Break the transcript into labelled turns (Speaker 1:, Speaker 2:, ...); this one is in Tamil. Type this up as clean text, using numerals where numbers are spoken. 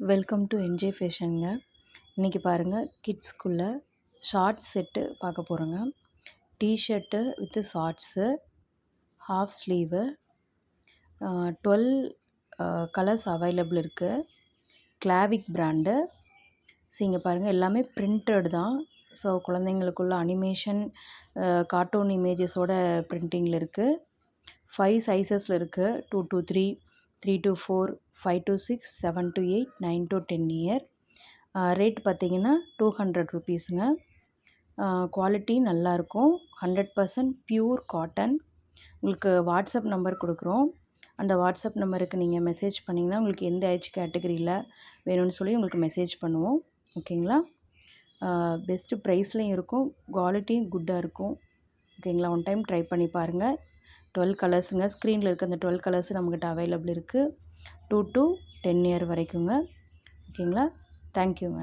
Speaker 1: Welcome to NJ ஃபேஷனுங்க. இன்றைக்கி பாருங்கள், கிட்ஸ்க்குள்ள ஷார்ட்ஸ் செட்டு பார்க்க போகிறோங்க. T-shirt with shorts, half sleeve, 12 colours available இருக்குது. கிளாவிக் பிராண்டு. ஸோ இங்கே பாருங்கள், எல்லாமே பிரிண்டட் தான். ஸோ குழந்தைங்களுக்குள்ள அனிமேஷன், கார்ட்டூன் இமேஜஸோட பிரிண்டிங்கில் இருக்குது. 5 சைஸஸில் இருக்குது. 2 to 3, 3 to 4, 5 to 6, 7 to 8, 9 to 10 year. Rate பார்த்திங்கன்னா 200 ருபீஸுங்க. குவாலிட்டி நல்லாயிருக்கும். 100% பியூர் காட்டன். உங்களுக்கு வாட்ஸ்அப் நம்பர் கொடுக்குறோம். அந்த வாட்ஸ்அப் நம்பருக்கு நீங்கள் மெசேஜ் பண்ணிங்கன்னா உங்களுக்கு எந்த ஏஜ் கேட்டகரியில் வேணும்னு சொல்லி உங்களுக்கு மெசேஜ் பண்ணுவோம். ஓகேங்களா? பெஸ்ட்டு ப்ரைஸ்லையும் இருக்கும், குவாலிட்டியும் குட்டாக இருக்கும். ஓகேங்களா? ஒன் டைம் ட்ரை பண்ணி பாருங்கள். 12 கலர்ஸுங்க. ஸ்க்ரீனில் இருக்க அந்த 12 கலர்ஸு நம்மக்கிட்ட அவைலபிள் இருக்குது. 2 to 10 இயர் வரைக்குங்க. ஓகேங்களா? தேங்க்யூங்க.